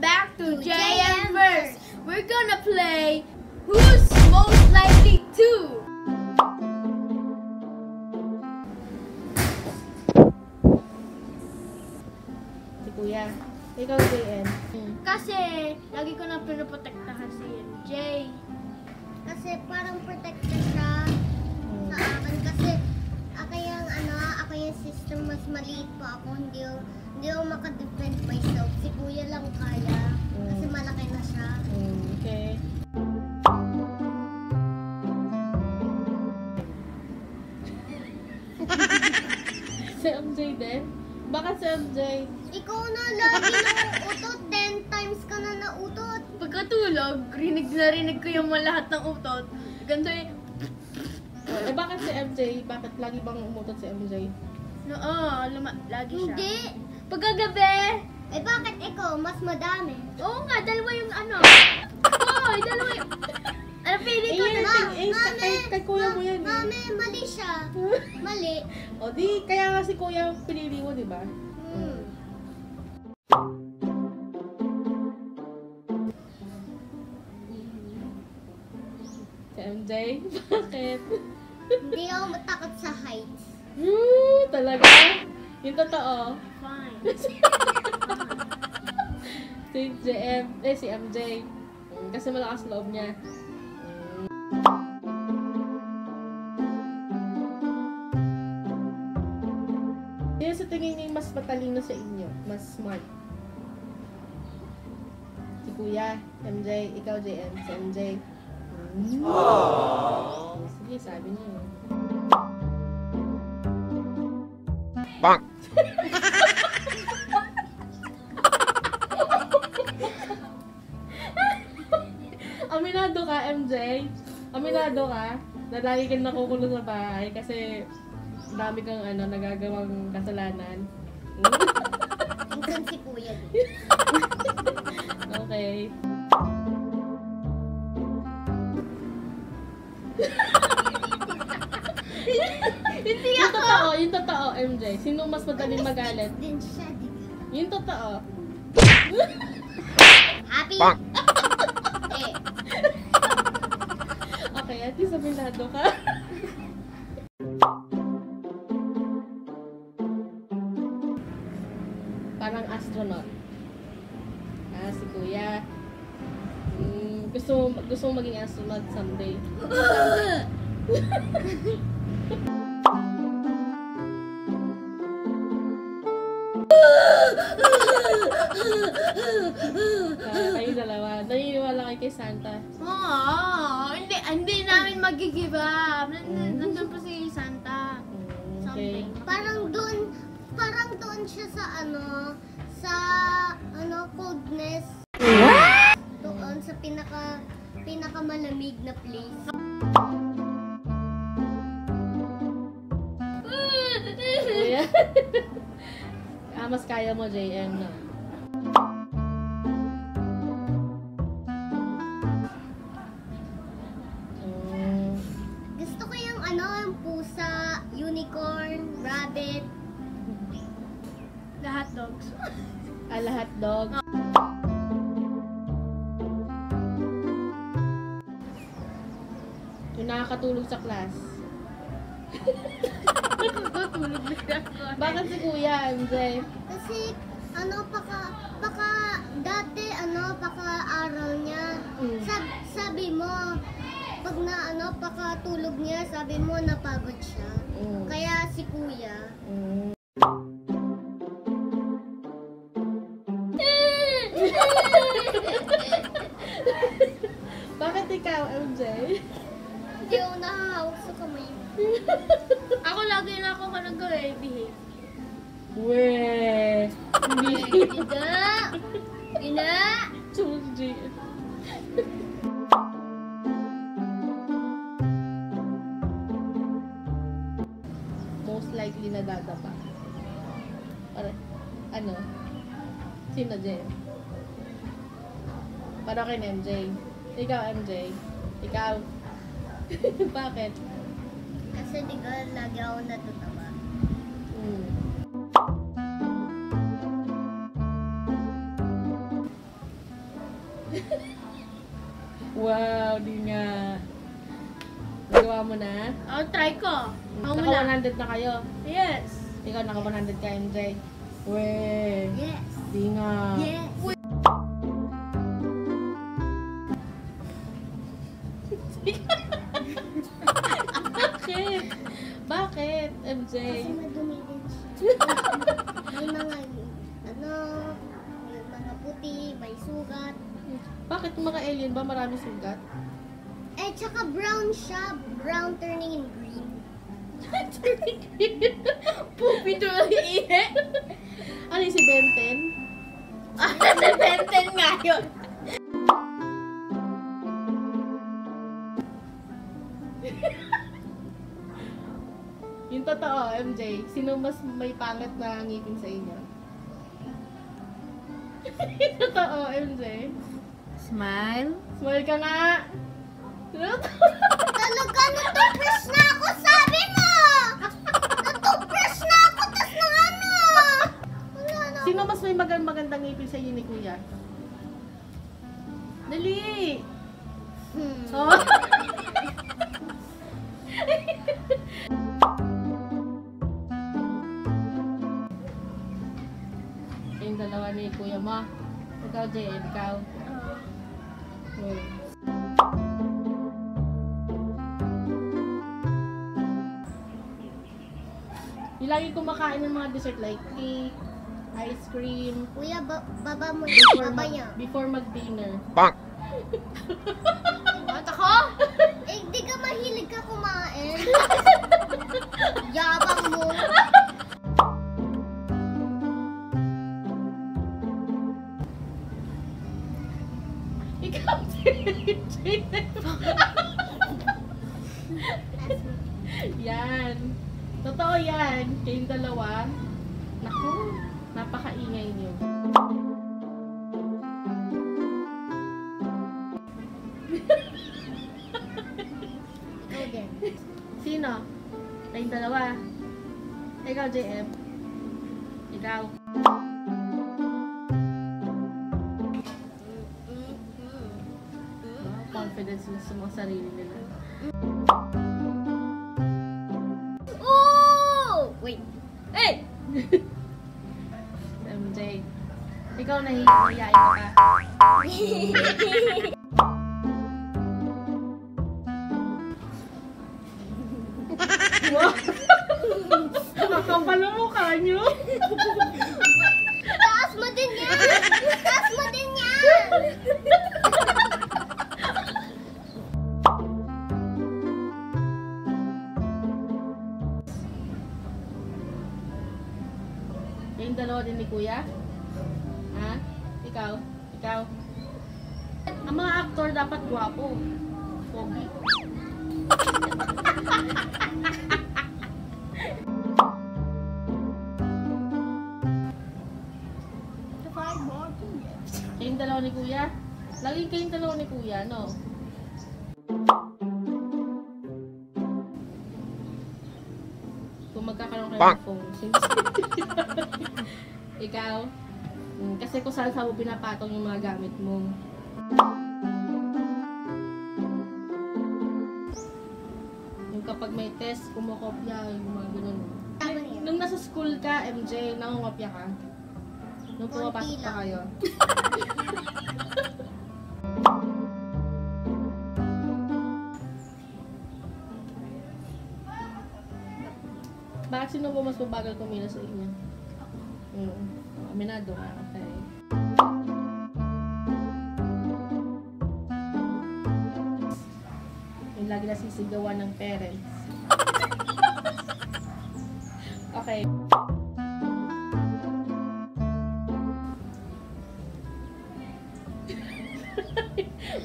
back to JM Verse. We're gonna play Who's Most Likely To? Si Kuya. Ikaw, JM. Kasi lagi ko na pinoprotektahan si MJ. Kasi parang protected siya sa akin. Kasi ako yung sister, mas maliit pa ako. Hindi ako makadefend myself. Si Kuya lang kaya. Kasi malaki na siya. Okay. Si MJ din? Bakit si MJ? Ikaw na lagi nauutot. 10 times ka na nautot. Pagkatulog, rinig ko yung mga lahat ng utot. Ganito yung... Bakit si MJ? Bakit lagi bang umutot si MJ? Lagi siya. Hindi. Pagkagabi, Bakit ikaw? Mas madami. oo nga, dalawa yung ano. Hoy, dalawa yung... Ano, pili ko na. Kay kuya mo yan. Mami, mali siya. Mali. O di, kaya nga si kuya pinili mo, di ba? Si MJ? Bakit? Hindi ako matakot sa heights. Talaga? Yung totoo? Fine. Si MJ. Kasi malakas loob niya. Sino sa tingin niyo mas matalino sa inyo? Mas smart? Si Kuya, MJ, ikaw JM, si MJ. Sige, sabi niyo. Bang! Aminado ka, MJ? Aminado ka? Na lagi kang nakukulong sa bahay kasi dami kang nagagawang kasalanan. Hanggang si Kuya. Okay. Hindi Yung totoo, MJ. Sino mas madaling magalit? Din siya, di ba? Yung totoo. Happy? Bang! Okay, at least aminado ka. Parang astronaut. Si Kuya. Gusto mo maging astronaut someday. Kayo dalawa. Naniniwala kayo kay Santa. Hindi namin mag-give up. Nandun pa si Santa. Okay. Parang doon siya sa coldness. Doon sa pinakamalamig na place. Kuya. Mas kaya mo, JM, no? Gusto ko yung yung pusa, unicorn, rabbit. Lahat dogs. Lahat dog. Yung nakakatulog sa class. Natutulog na ako. Bakit si Kuya, MJ? Kasi baka dati paka-aral niya. Sabi mo pag pakatulog niya, sabi mo napagod siya. Kaya si Kuya. Bakit ikaw, MJ? Hindi ako nakahawak sa kamay. Ako lagi na ako nag-behave. Weh! Ina! Chunji. Most likely na dadapa. Sino, Jen? Para kay MJ. Ikaw, MJ. Ikaw. Bakit? Kasi di ka lagi ako natutawa. Wow, di nga. Nagawa mo na? I'll try ko. Ako Naka muna. 100 na kayo. Yes. Ikaw naka 100 ka, MJ. Weh. Yes. Di nga. Yes. Bakit? Bakit, MJ? Kasi madumi din siya. May mga, may mga puti, may sugat. Bakit mga alien ba marami sugat? Eh, tsaka brown siya. Brown turning in green. Pupi tuloy ihi. Ano yung si Benten? Si Benten nga yun. Yung totoo, MJ, sino mas may pangit na ngipin sa inyo? Yung totoo, MJ. Smile. Smile ka nga! Talaga, natupres na ako, sabi mo! Natupres na ako, tas na ano? Wala na. Sino mas may magandang ngipin sa inyo ni Kuya? Dali! Oh. Yung dalawa ni Kuya mo. Ikaw, Jay, ikaw. Oh. Yung lagi kumakain ng mga dessert like cake, ice cream, Kuya, baba mo before, baba niya. before mag-dinner. Bonk. What ako? Eh, di ka mahilig ka kumain. Yabang mo. Ikaw, Jay. Yan. Totoo yan. Kayong dalawa. Naku, napakaingay niyo. Ikaw din. Sino? Kayong dalawa. Ikaw, JF. Ikaw. Confidence na sa mga sarili nila. Oh! Wait. Hey! MJ. Ikaw nahihiyain ka. Wow! Nakakapal ang mukha niyo. Taas mo din yan! Taas mo din yan! Yung dalawa din ni Kuya? Ha? Ikaw? Ikaw? Ang mga aktor dapat gwapo. Pogi. Kayong dalawa ni Kuya? Laging kayong dalawa ni Kuya, no? Kung magkakaroon kayo ng phone. Ikaw? Kasi kung saan mo pinapatong yung mga gamit mo. Yung kapag may test, kumukopya, yung mga ganun. Tama yan. Nung nasa school ka, MJ, nangungopya ka? Nung pumapasok Konti pa lang. kayo? Bakit sino ba mas mabagal kumila sa inyo? Aminado ka, okay. Yung lagi nasisigawan ng parents. Okay.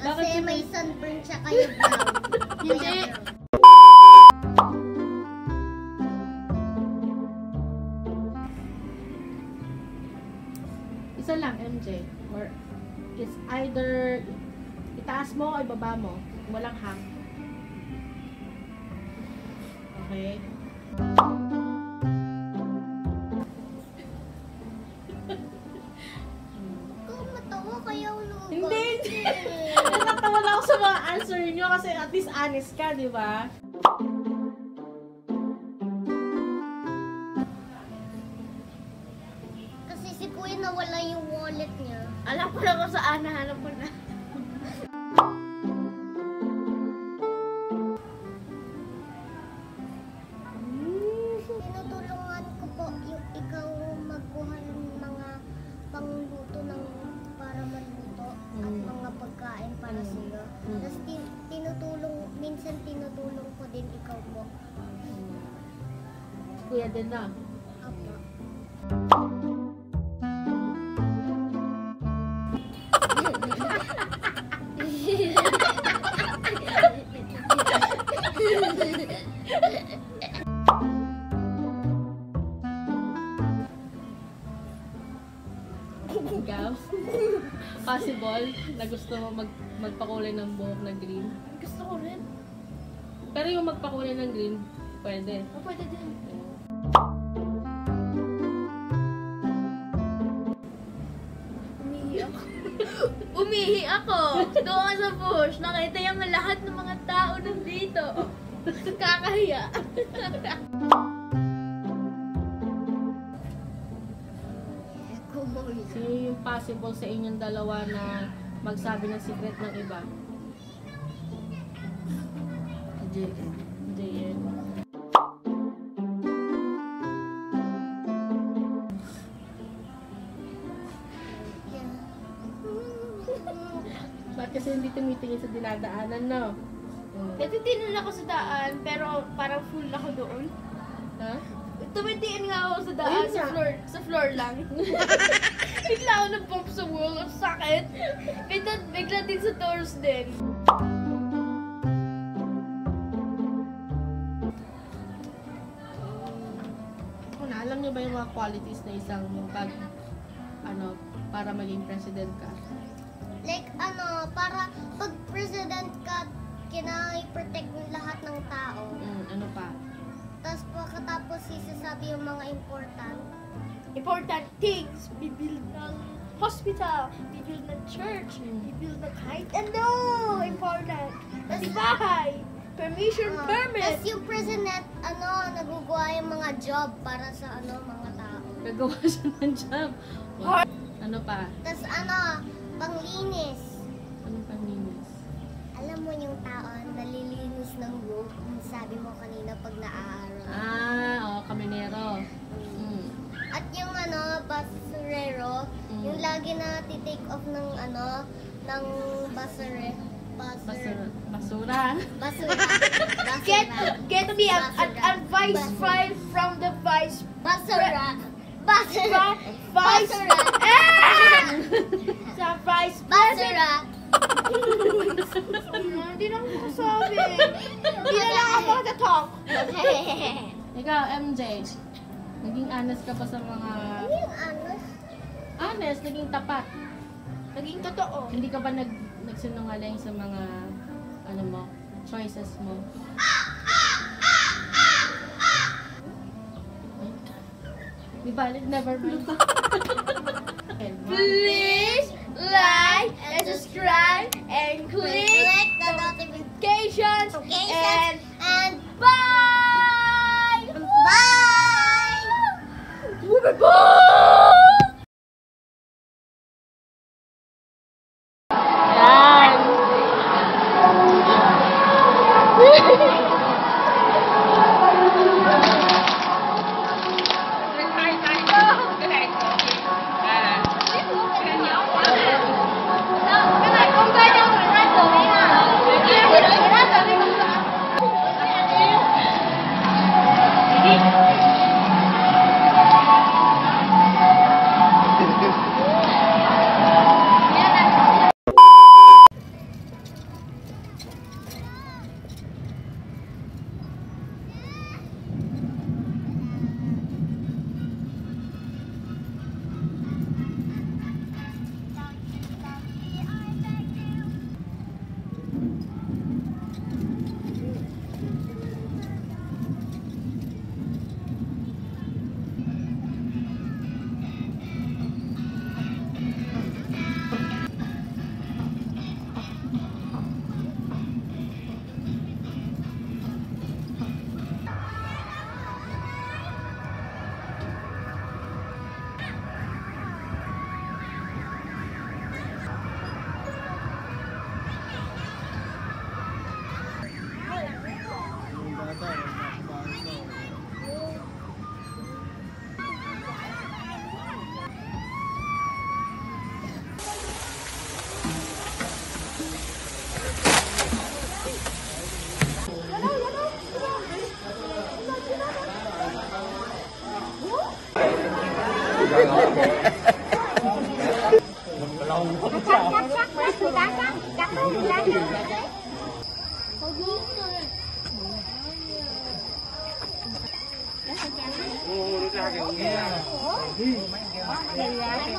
Bakit Kasi sino- may sunburn siya kayo brown. Hindi. Kaya brown. Isa lang, MJ. Or it's either itaas mo o ibaba mo. Walang hang. Okay? Ikaw matawa kaya ulo. Hindi, hindi. Natatawa lang ako sa mga answer nyo kasi at least honest ka, di ba? Kasi si Kuya nawala yung wallet niya. Alam ko na kung saan, nahanap ko na. Tinutulungan ko po yung ikaw magkuha ng mga pangluto ng para magluto at mga pagkain para sa iyo. Tapos minsan tinutulong ko din ikaw po. Kuya din na. Apo. Ikaw? Possible na gusto mo magpakulay ng buhok na green? Gusto ko rin. Pero yung magpakulay ng green, pwede. Pwede din. Umihi ako. Umihi ako. Doon ka sa bush. Nakita yung lahat ng mga tao nandito. Kakahiya. Sino yung possible sa inyong dalawa na magsabi ng secret ng iba? JN. JN. Ba't kasi hindi tumitingin sa dinadaanan, no? Natitingin ako sa daan, pero parang full ako doon. Ha? Tumitingin nga ako sa daan, Ayun nga. sa floor lang. Bigla ako nag-pump sa wall, ang sakit. Bigla din sa doors din. Alam niyo ba yung mga qualities na isang para maging president ka? Like para pag president ka, kinai-protect mo lahat ng tao. Ano pa? Tapos pagkatapos isasabi yung mga Important things. Bibuild ng hospital, bibuild ng church, bibuild ng kahit ano. Important. Kasi bahay. Permission permit. Tapos yung president, nagugawa yung mga job para sa mga tao. Gagawa siya ng job. Hard. Ano pa? Tapos panglinis. Ano panlinis? Alam mo yung tao, nalilinis ng room, sabi mo kanina pag naaaral. Kaminero. At yung basurero, yung lagi na titake off ng ng basura. Basura. Get me an advice file from the vice. Basura. Vice. Basura. Sa vice. Basura. Hindi na ako masasabi. Hindi na lang ako makatalk. Ikaw, MJ, naging honest ka pa sa mga... Yung Honest, naging tapat. Naging totoo. Hindi ka ba nagsinungaling sa mga, choices mo? Di balik, never mind. Please like and subscribe and click the notifications notifications and bye! Bye! Bye!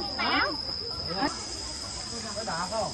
ng tao? Có đỏ không?